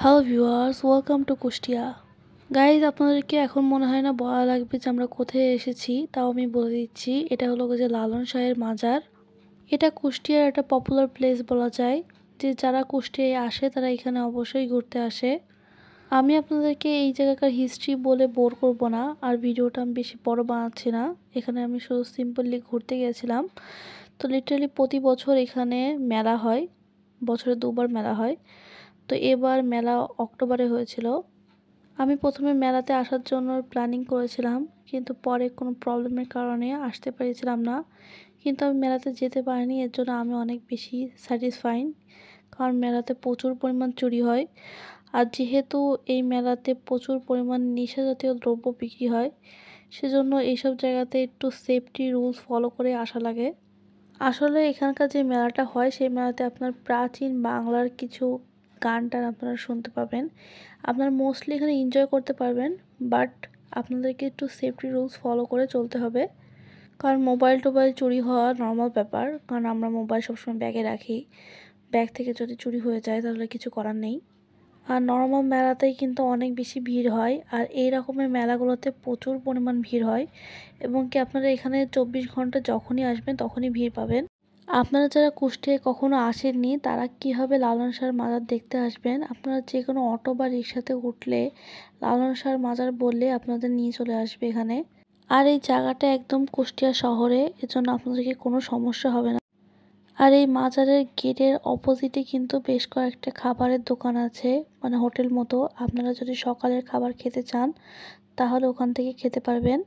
Hello viewers, welcome to Kushtia. Guys, আপনাদেরকে এখন মনে হয় না বলা লাগবে যে আমরা কোথায় এসেছি, তাও আমি বলে দিচ্ছি। এটা হলো যে লালন শাহের মাজার। এটা কুষ্টিয়ার একটা পপুলার প্লেস বলা যায়, যে যারা কুষ্টিয়ায় আসে তারা এখানে অবশ্যই ঘুরতে আসে। আমি আপনাদেরকে এই জায়গাকার হিস্ট্রি বলে বোর করব না, আর ভিডিওটা আমি বেশি বড় বানাচ্ছি না। এখানে আমি শুধু সিম্পলি ঘুরতে গিয়েছিলাম। তো লিটারালি প্রতি বছর এখানে মেলা হয়, বছরে দুবার মেলা হয়। তো এবার মেলা অক্টোবরে হয়েছিল। আমি প্রথমে মেলাতে আসার জন্য প্ল্যানিং করেছিলাম, কিন্তু পরে কোনো প্রবলেমের কারণে আসতে পেরেছিলাম না। কিন্তু আমি মেলাতে যেতে পারিনি, এর জন্য আমি অনেক বেশি স্যাটিসফাইড। কারণ মেলাতে প্রচুর পরিমাণ চুরি হয়, আর যেহেতু এই মেলাতে প্রচুর পরিমাণ নেশাজাতীয় দ্রব্য বিক্রি হয়, সেজন্য এইসব জায়গাতে একটু সেফটি রুলস ফলো করে আসা লাগে। আসলে এখানকার যে মেলাটা হয়, সেই মেলাতে আপনার প্রাচীন বাংলার কিছু গান টান আপনারা শুনতে পাবেন। আপনারা মোস্টলি এখানে এনজয় করতে পারবেন, বাট আপনাদেরকে একটু সেফটি রুলস ফলো করে চলতে হবে। কারণ মোবাইল টোবাইল চুরি হওয়া নর্মাল ব্যাপার, কারণ আমরা মোবাইল সবসময় ব্যাগে রাখি। ব্যাগ থেকে যদি চুরি হয়ে যায় তাহলে কিছু করার নেই। আর নর্মাল মেলাতেই কিন্তু অনেক বেশি ভিড় হয়, আর এই রকমের মেলাগুলোতে প্রচুর পরিমাণ ভিড় হয়, এবং কি আপনারা এখানে 24 ঘন্টা যখনই আসবেন তখনই ভিড় পাবেন। আপনারা যারা কুষ্টিয়ায় কখনো আসেননি তারা কীভাবে লালন শাহর মাজার দেখতে আসবেন, আপনারা যে কোনো অটো বা রিক্সাতে উঠলে লালন শাহর মাজার বললে আপনাদের নিয়ে চলে আসবে এখানে। আর এই জায়গাটা একদম কুষ্টিয়া শহরে, এজন্য আপনাদেরকে কোনো সমস্যা হবে না। আর এই মাজারের গেটের অপোজিটে কিন্তু বেশ কয়েকটা খাবারের দোকান আছে, মানে হোটেল মতো। আপনারা যদি সকালের খাবার খেতে চান তাহলে ওখান থেকে খেতে পারবেন।